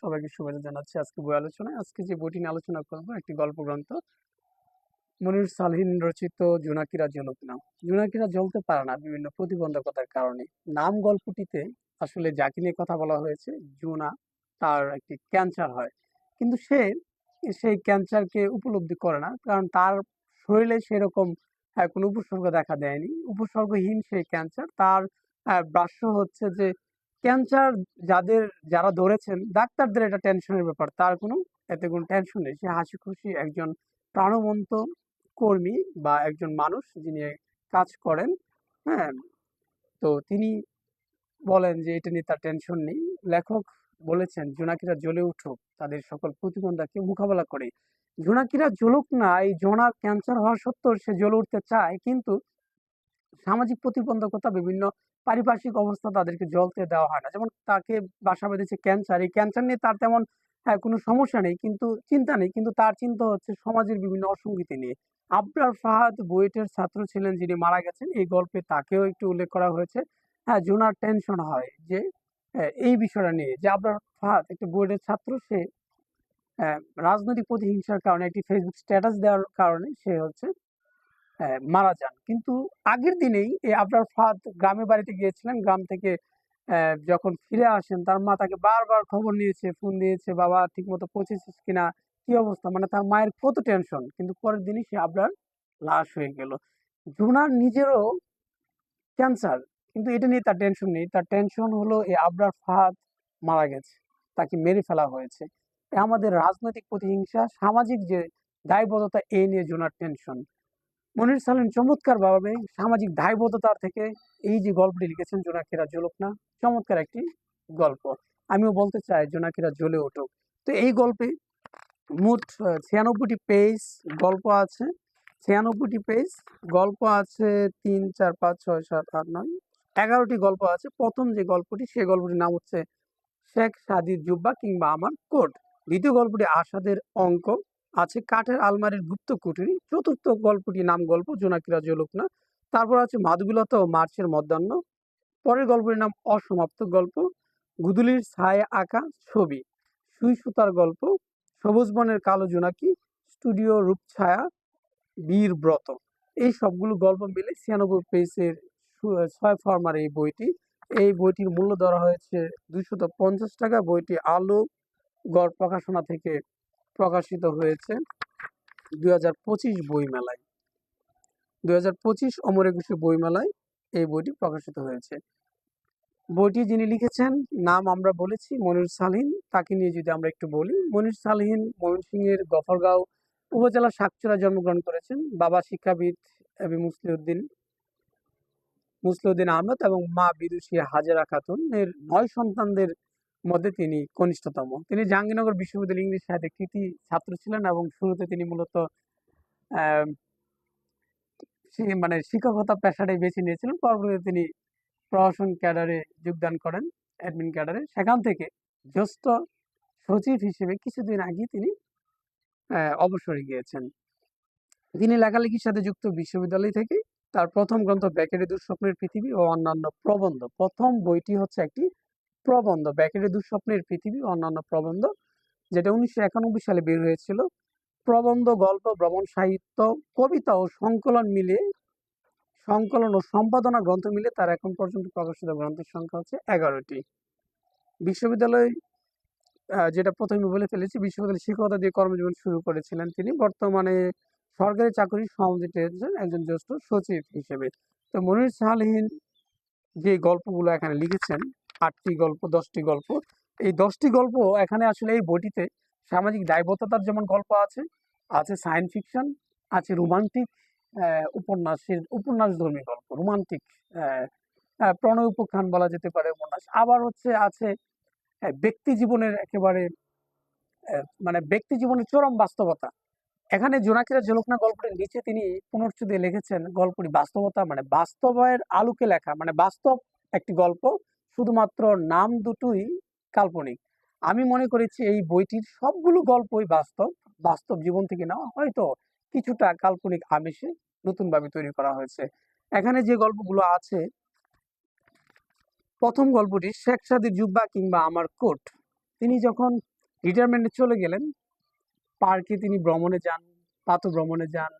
সবাইকে শুভেচ্ছা জানাচ্ছি আজকে বই আলোচনায়। আজকে যে বইটি নিয়ে আলোচনা করব একটি গল্প গ্রন্থ মনির সালহিন রচিত জোনাকিরা জ্বলুক না। জোনাকিরা জ্বলতে পারে না বিভিন্ন প্রতিবন্ধকতার কারণে। নাম গল্পটিতে আসলে যাকে নিয়ে কথা বলা হয়েছে জোনা, তার একটি ক্যান্সার হয়, কিন্তু সে সেই ক্যান্সারকে উপলব্ধি করে না, কারণ তার শরীরে সেরকম কোনো উপসর্গ দেখা দেয়নি। উপসর্গহীন সেই ক্যান্সার। তার ভাষ্য হচ্ছে যে ক্যান্সার যারা ধরেছেন ডাক্তারদের এটা টেনশনের ব্যাপার, তার এতে কোনো টেনশন নেই। সে হাসি খুশি একজন প্রাণবন্ত কর্মী বা একজন মানুষ যিনি কাজ করেন। হ্যাঁ, তো তিনি বলেন যে এটা নিয়ে তার টেনশন নেই। লেখক বলেছেন জোনাকিরা জ্বলে উঠুক তাদের সকল প্রতিবন্ধককে মোকাবেলা করে। জোনাকিরা জ্বলুক না, এই জোনার ক্যান্সার হওয়া সত্ত্বেও সে জ্বলে উঠতে চায়, কিন্তু সামাজিক প্রতিবন্ধকতা, বিভিন্ন পারিপার্শ্বিক অবস্থা তাদেরকে জ্বলতে দেওয়া হয় না। যেমন তাকে বাসা বেঁধেছে ক্যান্সার, এই ক্যান্সার নিয়ে তার তেমন কোনো সমস্যা নেই, কিন্তু চিন্তা নেই, কিন্তু তার চিন্তা হচ্ছে সমাজের বিভিন্ন অসঙ্গতি নিয়ে। আবরার ফাহাদ বুয়েটের ছাত্র ছিলেন যিনি মারা গেছেন, এই গল্পে তাকেও একটু উল্লেখ করা হয়েছে। হ্যাঁ, জোনার টেনশন হয় যে এই বিষয়টা নিয়ে, যে আবরার ফাহাদ একটা বুয়েটের ছাত্র, সে রাজনৈতিক প্রতিহিংসার কারণে একটি ফেসবুক স্ট্যাটাস দেওয়ার কারণে সে মারা যান। কিন্তু আগের দিনেই এই আবরার ফাহাদ গ্রামের বাড়িতে গিয়েছিলেন। গ্রাম থেকে যখন ফিরে আসেন, তার মা তাকে বারবার খবর নিয়েছে, ফোন দিয়েছে, বাবা ঠিক মতো পৌঁছেছিস কিনা, কি অবস্থা, মানে তার মায়ের কত টেনশন। কিন্তু পরের দিনই সে আবরার লাশ হয়ে গেল। জুনার নিজেরও ক্যান্সার, কিন্তু এটা নিয়ে তার টেনশন নেই। তার টেনশন হলো এই আবরার ফাহাদ মারা গেছে, তাকে মেরে ফেলা হয়েছে। আমাদের রাজনৈতিক প্রতিহিংসা, সামাজিক যে দায়বদ্ধতা, এই নিয়ে জুনার টেনশন। মনির সালিম চমৎকারভাবে সামাজিক দায়বদ্ধতার থেকে এই যে গল্পটি লিখেছেন জোনাকিরা জ্বলুক না, চমৎকার একটি গল্প। আমিও বলতে চাই জোনাকিরা জ্বলে উঠুক। তো এই গল্পে মোট 96টি পেজ গল্প আছে। 96টি পেজ গল্প আছে। 3, 4, 5, 6, 7, 8, 9, 11টি গল্প আছে। প্রথম যে গল্পটি, সেই গল্পটির নাম হচ্ছে শেখ সাদির জুব্বা কিংবা আমার কোট। দ্বিতীয় গল্পটি আসাদের অঙ্ক আছে, কাঠের আলমারির গুপ্ত কুঠুরি। চতুর্থ গল্পটি নাম গল্প জোনাকিরা জ্বলুক না। তারপর আছে মাধবীলতা ও মার্চের মধ্যাহ্ন। পরের গল্পটির নাম অসমাপ্ত গল্প, গুদুলির ছায়া আঁকা ছবি, সুই সুতার গল্প, সবুজ বনের কালো জোনাকি, স্টুডিও রূপছায়া, বীর ব্রত। এই সবগুলো গল্প মিলে 96 পেজের 6 ফরমার এই বইটি। এই বইটির মূল্য ধরা হয়েছে 250 টাকা। বইটি আলো গড় প্রকাশনা থেকে প্রকাশিত হয়েছে 2025 বইমেলায়। 2025 অমর একুশে বইমেলায় এই বইটি প্রকাশিত হয়েছে। বইটি যিনি লিখেছেন, নাম আমরা বলেছি মনির সালহিন। তাকে নিয়ে যদি আমরা একটু বলি, মনির সালহিন ময়মনসিংহের গফরগাঁও উপজেলার সাকচুরায় জন্মগ্রহণ করেছেন। বাবা শিক্ষাবিদ এবং মুসলিউদ্দিন আহমেদ এবং মা বিদুষী হাজেরা খাতুন। এর 9 সন্তানদের মধ্যে তিনি কনিষ্ঠতম। তিনি জাহাঙ্গীরনগর বিশ্ববিদ্যালয়ের ইংরেজি সাহিত্যে কৃতি ছাত্র ছিলেন এবং শুরুতে তিনি মূলত আহ, মানে শিক্ষকতা পেশাটাই বেছে নিয়েছিলেন। পরবর্তীতে তিনি প্রশাসন ক্যাডারে যোগদান করেন, অ্যাডমিন ক্যাডারে। সেখান থেকে জ্যেষ্ঠ সচিব হিসেবে কিছুদিন আগে তিনি অবসরে গিয়েছেন। তিনি লেখালেখির সাথে যুক্ত বিশ্ববিদ্যালয় থেকে। তার প্রথম গ্রন্থ বেকেরের দুঃস্বপ্নের পৃথিবী ও অন্যান্য প্রবন্ধ। প্রথম বইটি হচ্ছে একটি প্রবন্ধ, বেকেরের দুঃস্বপ্নের পৃথিবী ও অন্যান্য প্রবন্ধ, যেটা 1991 সালে বের হয়েছিল। প্রবন্ধ, গল্প, ভ্রমণ সাহিত্য, কবিতা ও সংকলন ও সম্পাদনা গ্রন্থ মিলে তার এখন পর্যন্ত প্রকাশিত গ্রন্থের সংখ্যা হচ্ছে 11টি। বিশ্ববিদ্যালয়, যেটা প্রথমে বলে ফেলেছি, বিশ্ববিদ্যালয়ে শিক্ষকতা দিয়ে কর্মজীবন শুরু করেছিলেন তিনি। বর্তমানে সরকারি চাকরি সমাজে একজন জ্যেষ্ঠ সচিব হিসেবে। তো মনির সালহিন যে গল্পগুলো এখানে লিখেছেন, 8টি গল্প, 10টি গল্প, এই 10টি গল্প এখানে আসলে এই বইটিতে সামাজিক দায়বদ্ধতার যেমন গল্প আছে, আছে সায়েন্স ফিকশন, আছে রোমান্টিক উপন্যাসধর্মী গল্প, রোমান্টিক প্রণয় উপাখ্যান বলা যেতে পারে উপন্যাস। আবার আছে ব্যক্তি জীবনের একেবারে মানে ব্যক্তি জীবনের চরম বাস্তবতা। এখানে জোনাকিরা ঝলক না গল্পটির নিচে তিনি পুনশ্চ দিয়ে লিখেছেন গল্পটি বাস্তবতা, মানে বাস্তবের আলোকে লেখা, মানে বাস্তব একটি গল্প, শুধুমাত্র নাম দুটোই কাল্পনিক। আমি মনে করেছি এই বইটির সবগুলো গল্পই বাস্তব, বাস্তব জীবন থেকে নেওয়া, হয়তো কিছুটা কাল্পনিক আবেশে নতুনভাবে তৈরি করা হয়েছে। এখানে যে গল্পগুলো আছে, প্রথম গল্পটি শেখ সাদির জুব্বা কিংবা আমার কোট। তিনি যখন রিটায়ারমেন্টে চলে গেলেন, পার্কে তিনি ভ্রমণে যান, প্রাতঃ ভ্রমণে যান,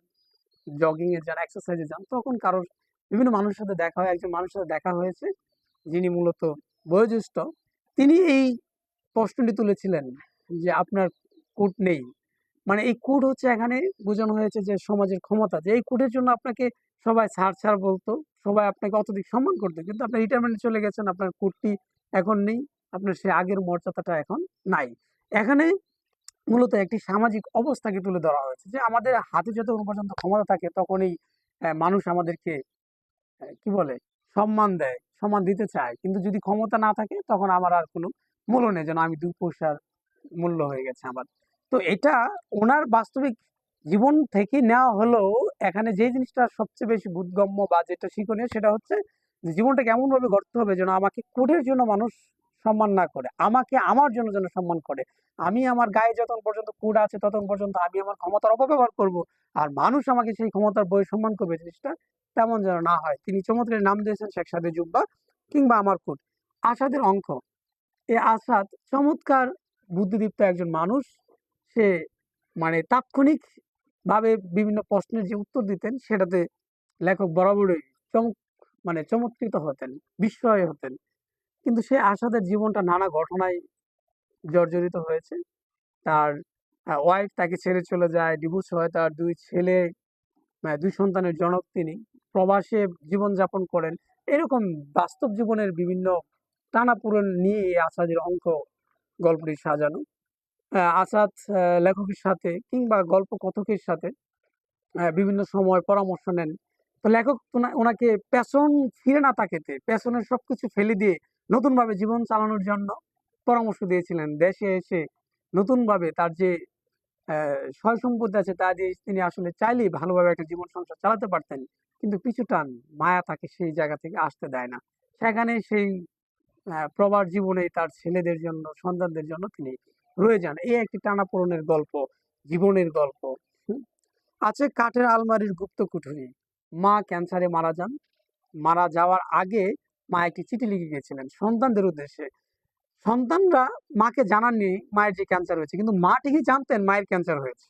জগিং এ যান, এক্সারসাইজে যান। তখন কারোর বিভিন্ন মানুষের সাথে দেখা হয়। একজন মানুষের সাথে দেখা হয়েছে যিনি মূলত বয়োজ্যেষ্ঠ। তিনি এই প্রশ্নটি তুলেছিলেন যে, "আপনার কোট নেই।" মানে এই কোট হচ্ছে এখানে বোঝানো হয়েছে যে সমাজের ক্ষমতা। যে এই কোটের জন্য আপনাকে সবাই স্যার, স্যার বলতো। সবাই আপনাকে অত্যধিক সম্মান করত। কিন্তু আপনি রিটায়ারমেন্টে চলে গেছেন, আপনার কোটটি এখন নেই। আপনার সেই আগের মর্যাদাটা এখন নাই। এখানে মূলত একটি সামাজিক অবস্থাকে তুলে ধরা হয়েছে যে আমাদের হাতে যতক্ষণ পর্যন্ত ক্ষমতা থাকে তখনই মানুষ আমাদেরকে কি বলে সম্মান দেয়, সম্মান দিতে চায়। কিন্তু যদি ক্ষমতা না থাকে তখন আমার আর কোনো মূল্য নেই, যেন আমি ২ পয়সার মূল্য হয়ে গেছে আমার। তো এটা ওনার বাস্তবিক জীবন থেকে নেওয়া হলেও এখানে যে জিনিসটা সবচেয়ে বেশি বোধগম্য বা যেটা শিক্ষণীয় সেটা হচ্ছে যে জীবনটাকে এমনভাবে গড়তে হবে যেন আমাকে কোটের জন্য মানুষ সম্মান না করে, আমাকে আমার জন্য যেন সম্মান করে। আমি আমার গায়ে যতক্ষণ পর্যন্ত কোট আছে ততক্ষণ পর্যন্ত আমি আমার ক্ষমতার অপব্যবহার করব। আর মানুষ আমাকে সেই ক্ষমতার বয়ে সম্মান করবে, জিনিসটা তেমন যেন না হয়। তিনি চমৎকার নাম দিয়েছেন শেখ সাদী জুব্বা কিংবা আমার কোট। আসাদের অঙ্ক। এই আসাদ চমৎকার বুদ্ধিদীপ্ত একজন মানুষ। সে মানে তাৎক্ষণিকভাবে বিভিন্ন প্রশ্নের যে উত্তর দিতেন সেটাতে লেখক বরাবরই চমক চমৎকৃত হতেন, বিস্ময় হতেন। কিন্তু সে আসাদের জীবনটা নানা ঘটনায় জর্জরিত হয়েছে। তার ওয়াইফ তাকে ছেড়ে চলে যায়, ডিভোর্স হয়, তার ২ ছেলে, ২ সন্তানের জনক তিনি। প্রবাসে জীবনযাপন করেন। এরকম বাস্তব জীবনের বিভিন্ন টানাপোড়েন নিয়ে এই আসাদের অঙ্ক গল্পটি সাজানো। আসাদ লেখকের সাথে কিংবা গল্প কথকের সাথে বিভিন্ন সময় পরামর্শ নেন। তো লেখক ওনাকে প্যাশন ফিরে না তাকাতে, প্যাশনের সবকিছু ফেলে দিয়ে নতুনভাবে জীবন চালানোর জন্য পরামর্শ দিয়েছিলেন। দেশে এসে নতুনভাবে তার যে সয়-সম্পত্তি আছে তা দিয়ে তিনি আসলে চাইলেই ভালোভাবে একটা জীবন সংসার চালাতে পারতেন। কিন্তু পিছু টান, মায়া তাকে সেই জায়গা থেকে আসতে দেয় না। সেখানে সেই প্রবাস জীবনে তার ছেলেদের জন্য, সন্তানদের জন্য তিনি রয়ে যান। এই একটি টানাপোড়েনের গল্প, জীবনের গল্প। হুম? আছে কাঠের আলমারির গুপ্ত কুঠুরি। মা ক্যান্সারে মারা যান। মারা যাওয়ার আগে মা একটি চিঠি লিখে গিয়েছিলেন সন্তানদের উদ্দেশ্যে। সন্তানরা মাকে জানাননি মায়ের যে ক্যান্সার হয়েছে। কিন্তু মা ঠিকই জানতেন মায়ের ক্যান্সার হয়েছে।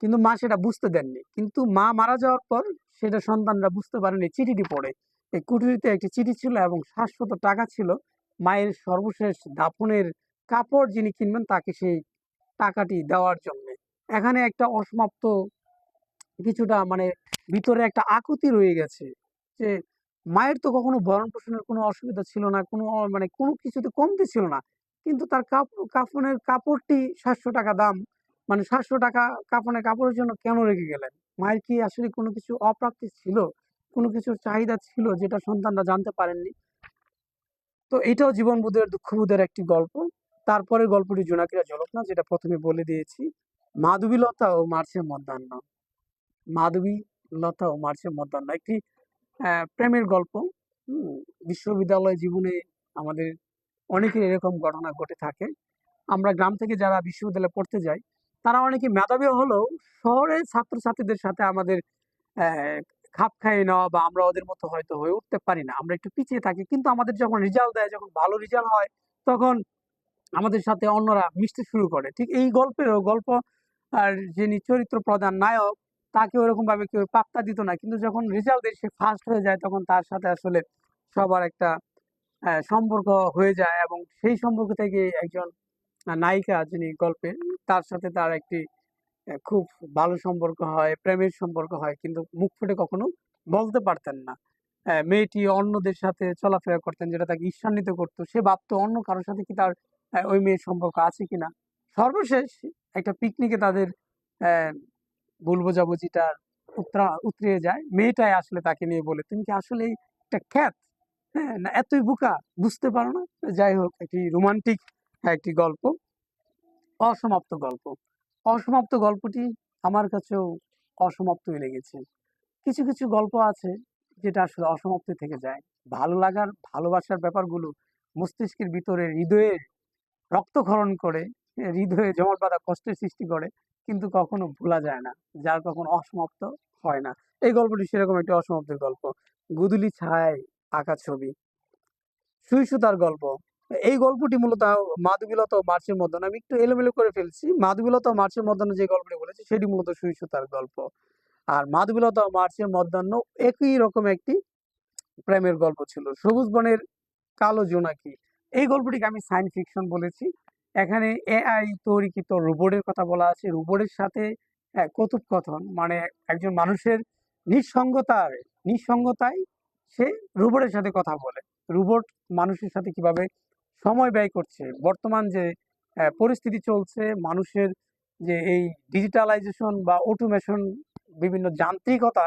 কিন্তু মা সেটা বুঝতে দেননি। কিন্তু মা মারা যাওয়ার পর সেটা সন্তানরা বুঝতে পারেনি চিঠিটি পড়ে। এই কুঠুরিতে একটি চিঠি ছিল এবং ৳৭০০ ছিল মায়ের সর্বশেষ দাফনের কাপড় যিনি কিনবেন তাকে সেই টাকাটি দেওয়ার জন্যে। এখানে একটা অসমাপ্ত কিছুটা ভিতরে একটা আকুতি রয়ে গেছে যে মায়ের তো কখনো ভরণ-পোষণের কোনো অসুবিধা ছিল না। কোনো কোনো কিছুতে কমতি ছিল না। কিন্তু তার কাফনের কাপড়টি ৳৭০০ দাম। ৳৭০০ কাফনের কাপড়ের জন্য কেন রেগে গেলেন? মায়ের কি আসলে কোনো কিছু অপ্রাপ্তি ছিল? কোনো কিছুর চাহিদা ছিল যেটা সন্তানরা জানতে পারেননি? তো এটাও জীবনবোধের, দুঃখবোধের একটি গল্প। তারপরের গল্পটি জোনাকিরা ঝলক না, যেটা ১ম এ বলে দিয়েছি। মাধবীলতা ও মার্চের মধ্যাহ্ন। মাধবীলতা ও মার্চের মধ্যাহ্ন একটি প্রেমের গল্প। হুম? বিশ্ববিদ্যালয় জীবনে আমাদের অনেকের এরকম ঘটনা ঘটে থাকে। আমরা গ্রাম থেকে যারা বিশ্ববিদ্যালয়ে পড়তে যাই, তারা অনেকে মেধাবী হলেও শহরের ছাত্রছাত্রীদের সাথে আমাদের অ্যা খাপ খাইয়ে নেওয়া বা আমরা ওদের মতো হয়তো হয়ে উঠতে পারি না। আমরা একটু পিছিয়ে থাকি। কিন্তু আমাদের যখন রেজাল্ট দেয়, যখন ভালো রেজাল্ট হয়, তখন আমাদের সাথে অন্যরা মিশতে শুরু করে। ঠিক এই গল্প আর যিনি চরিত্র প্রধান নায়ক, তাকে ওরকমভাবে কেউ পাত্তা দিত না। কিন্তু যখন রেজাল্ট দেয় সে ফার্স্ট হয়ে যায়, তখন তার সাথে আসলে সবার একটা সম্পর্ক হয়ে যায় এবং সেই সম্পর্ক থেকে একজন নায়িকা যিনি গল্পের, তার সাথে তার একটি খুব ভালো সম্পর্ক হয়, প্রেমের সম্পর্ক হয়। কিন্তু মুখ ফুটে কখনো বলতে পারতেন না। মেয়েটি অন্যদের সাথে চলাফেরা করতেন যেটা তাকে ঈর্ষান্বিত করত। সে ভাবতো অন্য কারো সাথে কি তার ওই মেয়ের সম্পর্ক আছে কিনা। সর্বশেষ একটা পিকনিকে তাদের অ্যা ভুল বোঝাবুঝিটা উতরিয়ে যায়। মেয়েটাই আসলে তাকে নিয়ে বলে, "তুমি কি আসলেই একটা খ্যাত? হ্যাঁ? না এতই বোকা? বুঝতে পারো না?" যাই হোক, একটি রোমান্টিক একটি গল্প, অসমাপ্ত গল্প। অসমাপ্ত গল্পটি আমার কাছেও অসমাপ্তই লেগেছে। কিছু, কিছু গল্প আছে যেটা আসলে অসমাপ্তই থেকে যায়। ভালো লাগার, ভালোবাসার ব্যাপারগুলো মস্তিষ্কের ভিতরে হৃদয়ে রক্তক্ষরণ করে, হৃদয়ে জমাট বাঁধা কষ্টের সৃষ্টি করে, কিন্তু কখনো ভোলা যায় না। যার কখনো অসমাপ্ত হয় না। এই গল্পটি সেরকম একটি অসমাপ্তির গল্প। 'গোধূলি ছায়ায় আঁকা ছবি', সুই সুতার গল্প। এই গল্পটি মূলত মাধবীলতা ও মার্চের মদন, আমি একটু এলোমেলো করে ফেলছি। মাধবীলতা ও মার্চের মদনে যে গল্পটি বলেছি সেটি মূলত সুই সুতার গল্প। আর মাধবীলতা ও মার্চের মধ্যাহ্ন একই রকম একটি প্রেমের গল্প ছিল। সবুজ বনের কালো জোনাকি, এই গল্পটিকে আমি সায়েন্স ফিকশন বলেছি। এখানে এআই তৈরিকৃত রোবটের কথা বলা আছে। রোবটের সাথে কথোপকথন, মানে একজন মানুষের নিঃসঙ্গতায় সে রোবটের সাথে কথা বলে। রোবট মানুষের সাথে কিভাবে সময় ব্যয় করছে, বর্তমান যে পরিস্থিতি চলছে, মানুষের যে এই ডিজিটালাইজেশন বা অটোমেশন, বিভিন্ন যান্ত্রিকতা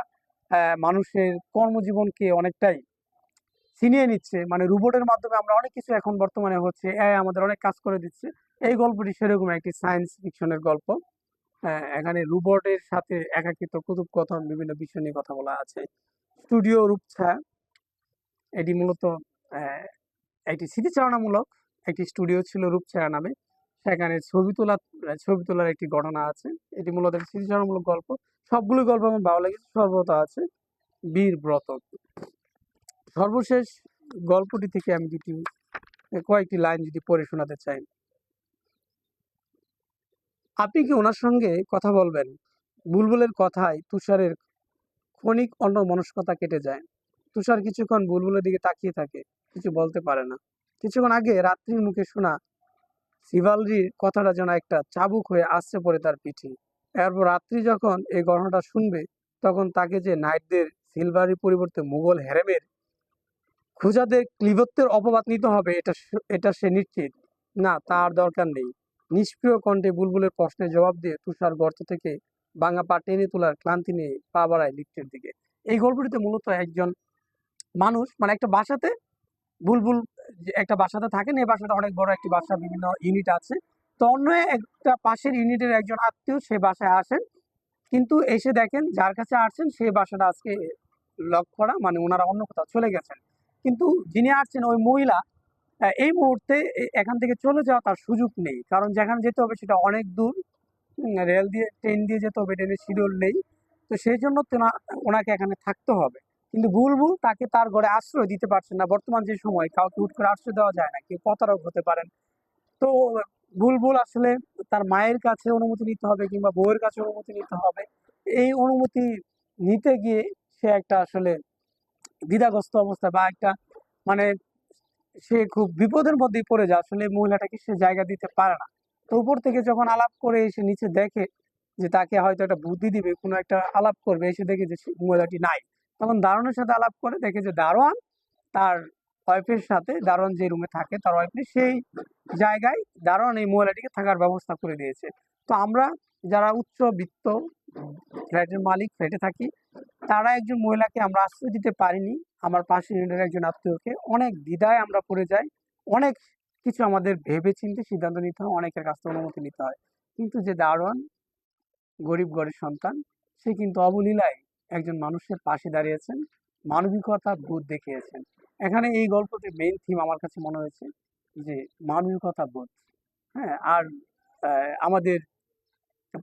মানুষের কর্মজীবনকে অনেকটাই ছিনিয়ে নিচ্ছে। মানে রোবটের মাধ্যমে আমরা অনেক কিছু এখন বর্তমানে হচ্ছে, এআই আমাদের অনেক কাজ করে দিচ্ছে। এই গল্পটি সেরকম একটি সায়েন্স ফিকশনের গল্প। এখানে রোবটের সাথে একাকিত্ব, কথোপকথন, বিভিন্ন বিষয় নিয়ে কথা বলা আছে। স্টুডিও রূপছায়া, এটি মূলত আহ, একটি স্মৃতিচারণামূলক একটি স্টুডিও ছিল রূপছায়া নামে। সেখানে ছবি তোলার একটি ঘটনা আছে। এটি মূলত একটি স্মৃতিচারণামূলক গল্প। সবগুলো গল্প আমার ভালো লেগেছে। সর্বত আছে বীর ব্রত। সর্বশেষ গল্পটি থেকে আমি কয়েকটি লাইন যদি পড়ে শোনাতে চাই। আপনি কি ওনার সঙ্গে কথা বলবেন? বুলবুলের কথায় তুষারের ক্ষণিক অন্যমনস্কতা কেটে যায়। তুষার কিছুক্ষণ বুলবুলের দিকে তাকিয়ে থাকে, কিছু বলতে পারে না। কিছুক্ষণ আগে রাত্রির মুখে শোনা শিভালরির কথাটা যেন একটা চাবুক হয়ে আসছে পড়ে তার পিঠে। এরপর রাত্রি যখন এই ঘটনাটা শুনবে, তখন তাকে যে নাইটদের সিলভারির পরিবর্তে মুঘল হেরেমের খুজাদের ক্লিবত্বের অপবাদ নিতে হবে, এটা সে নিশ্চিত। না, তার দরকার নেই। নিষ্প্রিয় কণ্ঠে বুলবুলের প্রশ্নের জবাব দিয়ে তুষার গর্ত থেকে ভাঙা পা টেনে তোলার ক্লান্তি নিয়ে পা বাড়ায় লিফটের দিকে। এই গল্পটিতে মূলত একজন মানুষ, মানে একটা বাসাতে বুলবুল যে একটা বাসাতে থাকেন, এই বাসাটা অনেক বড় একটি বাসা, বিভিন্ন ইউনিট আছে। তো অন্য একটা পাশের ইউনিটের একজন আত্মীয় সে বাসায় আসেন, কিন্তু এসে দেখেন যার কাছে আসছেন সেই বাসাটা আজকে লক করা, মানে ওনারা অন্য কোথাও চলে গেছেন। কিন্তু যিনি আসছেন ওই মহিলা এই মুহূর্তে এখান থেকে চলে যাওয়া তার সুযোগ নেই, কারণ যেখানে যেতে হবে সেটা অনেক দূর। রেল দিয়ে, ট্রেন দিয়ে যেতে হবে, ট্রেনের শিডিউল নেই। তো সেই জন্য ওনাকে এখানে থাকতে হবে। কিন্তু বুলবুল তাকে তার ঘরে আশ্রয় দিতে পারছেন না। বর্তমান যে সময় কাউকে হুট করে আশ্রয় দেওয়া যায় না, কেউ প্রতারক হতে পারেন। তো বুলবুল আসলে তার মায়ের কাছে অনুমতি নিতে হবে কিংবা বউয়ের কাছে অনুমতি নিতে হবে। এই অনুমতি নিতে গিয়ে সে একটা আসলে দ্বিধাগ্রস্ত অবস্থা বা একটা, মানে সে খুব বিপদের মধ্যেই পড়ে যায়। আসলে মহিলাটাকে সে জায়গা দিতে পারে না। তো উপর থেকে যখন আলাপ করে এসে নিচে দেখে যে তাকে হয়তো একটা বুদ্ধি দিবে, কোনো একটা আলাপ করবে, এসে দেখে যে মহিলাটি নাই। তখন দারোয়ানের সাথে আলাপ করে দেখে যে দারোয়ান তার ওয়াইফের সাথে, দারোয়ান যে রুমে থাকে তার ওয়াইফ সেই জায়গায় দারোয়ান এই মহিলাটিকে থাকার ব্যবস্থা করে দিয়েছে। তো আমরা যারা উচ্চবিত্ত ফ্ল্যাটের মালিক, ফ্ল্যাটে থাকি, তারা একজন মহিলাকে আমরা আশ্রয় দিতে পারিনি। আমার পাশের ইউনিটের একজন আত্মীয়কে, অনেক দ্বিধায় আমরা পড়ে যাই। অনেক কিছু আমাদের ভেবে চিন্তে সিদ্ধান্ত নিতে হয়, অনেকের কাছ থেকে অনুমতি নিতে হয়। কিন্তু যে দারোয়ান গরিব ঘরের সন্তান, সে কিন্তু অবলীলায় একজন মানুষের পাশে দাঁড়িয়েছেন, মানবিকতা বোধ দেখিয়েছেন। এখানে এই গল্পতে মেইন থিম আমার কাছে মনে হয়েছে যে মানবিকতা বোধ। হ্যাঁ, আর আমাদের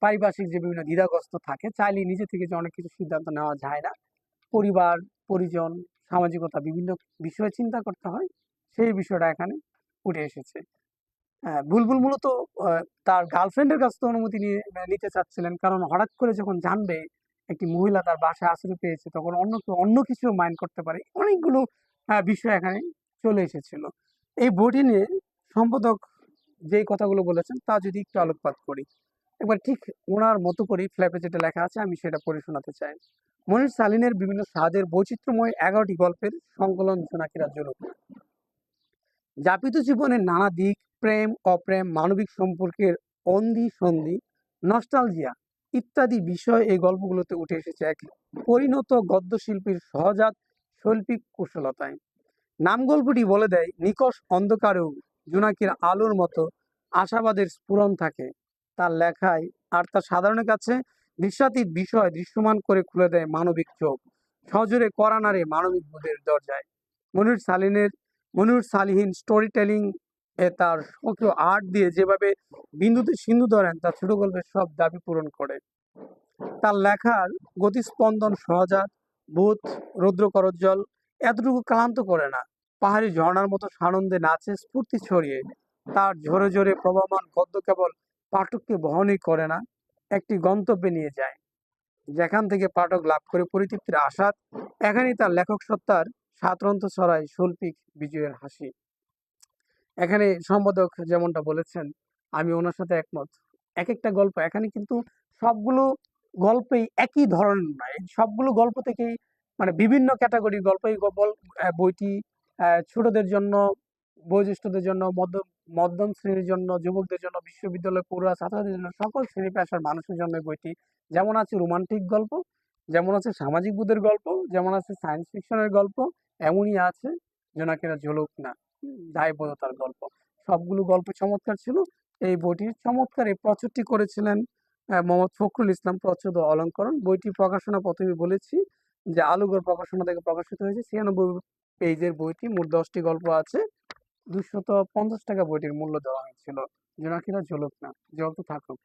পারিপার্শ্বিক যে বিভিন্ন দ্বিধাগ্রস্ত থাকে, চাইলে নিজে থেকে যে অনেক কিছু সিদ্ধান্ত নেওয়া যায় না। পরিবার, পরিজন, সামাজিকতা, বিভিন্ন বিষয়ে চিন্তা করতে হয়। সেই বিষয়টা এখানে উঠে এসেছে। বুলবুল মূলত তার গার্লফ্রেন্ডের কাছ থেকে অনুমতি নিতে চাচ্ছিলেন, কারণ হঠাৎ করে যখন জানবে একটি মহিলা তার বাসায় আশ্রয় পেয়েছে, তখন অন্য কিছু মাইন্ড করতে পারে। অনেকগুলো বিষয় এখানে চলে এসেছিল। এই বইটি নিয়ে সম্পাদক যেই কথাগুলো বলেছেন তা যদি একটু আলোকপাত করি, একবার ঠিক ওনার মতো করেই ফ্ল্যাপে যেটা লেখা আছে আমি সেটা পড়ে শোনাতে চাই। মনির সালিনের বিভিন্ন স্বাদের বৈচিত্র্যময় 11টি গল্পের সংকলন জোনাকিরা জলক। যাপিত জীবনের নানা দিক, প্রেম, অপ্রেম, মানবিক সম্পর্কের অন্ধি সন্ধি, নস্টালজিয়া ইত্যাদি বিষয় এই গল্পগুলোতে উঠে এসেছে এক পরিণত গদ্যশিল্পীর সহজাত শৈল্পিক কুশলতায়। নাম গল্পটি বলে দেয়, নিকষ অন্ধকারেও জোনাকির আলোর মতো আশাবাদের স্ফুরণ থাকে তার লেখায়। আর তা সাধারণের কাছে দৃশ্যাতীত বিষয় দৃশ্যমান করে খুলে দেয় মানবিক চোখ, সজোরে কড়া নাড়ে মানবিক বোধের দরজায়। মনির সালিনের মনির সালিহীন স্টোরি টেলিং এ তার স্বকীয় আর্ট দিয়ে যেভাবে বিন্দুতে সিন্ধু ধরেন, তা ছোট গল্পের সব দাবি পূরণ করে। তার লেখার গতিস্পন্দন সহজাত, বোধ রৌদ্র করজ্জ্বল, এতটুকু ক্লান্ত করে না। পাহাড়ি ঝর্ণার মতো সানন্দে নাচে স্ফূর্তি ছড়িয়ে। তার ঝরে ঝরে প্রবাহমান গদ্য কেবল পাঠককে বহনই করে না, একটি গন্তব্যে নিয়ে যায়, যেখান থেকে পাঠক লাভ করে পরিতৃপ্তির আস্বাদ। এখানেই তার লেখক সত্তার সাতরন্ত ছড়ায় শৈল্পিক বিজয়ের হাসি। এখানে সম্পাদক যেমনটা বলেছেন, আমি ওনার সাথে একমত। একেকটা গল্প এখানে কিন্তু সবগুলো গল্পই একই ধরনের নয়। এই সবগুলো গল্প থেকেই মানে বিভিন্ন ক্যাটাগরির গল্প। এই বইটি ছোটদের জন্য, বয়োজ্যেষ্ঠদের জন্য, মধ্যম শ্রেণীর জন্য, যুবকদের জন্য, বিশ্ববিদ্যালয় পড়ুয়া ছাত্রদের জন্য, সকল শ্রেণী পেশার মানুষের জন্য এই বইটি। যেমন আছে রোমান্টিক গল্প, যেমন আছে সামাজিক বোধের গল্প, যেমন আছে সায়েন্স ফিকশনের গল্প, এমনই আছে জোনাকিরা ঝলক না দায়বদ্ধতার গল্প। সবগুলো গল্প চমৎকার ছিল। এই বইটির চমৎকার এই প্রচ্ছদটি করেছিলেন মোহাম্মদ ফখরুল ইসলাম, প্রচ্ছদ ও অলঙ্করণ। বইটির প্রকাশনা প্রথমে বলেছি যে আলুগড় প্রকাশনা থেকে প্রকাশিত হয়েছে। 96 পেজের বইটি, মোট 10টি গল্প আছে। 250 টাকা বইটির মূল্য দেওয়া হয়েছিল। জোনাকিরা ঝলক না, জ্বলতে থাকুক,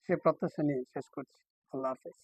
সে প্রত্যাশা নিয়ে শেষ করছি। আল্লাহ হাফেজ।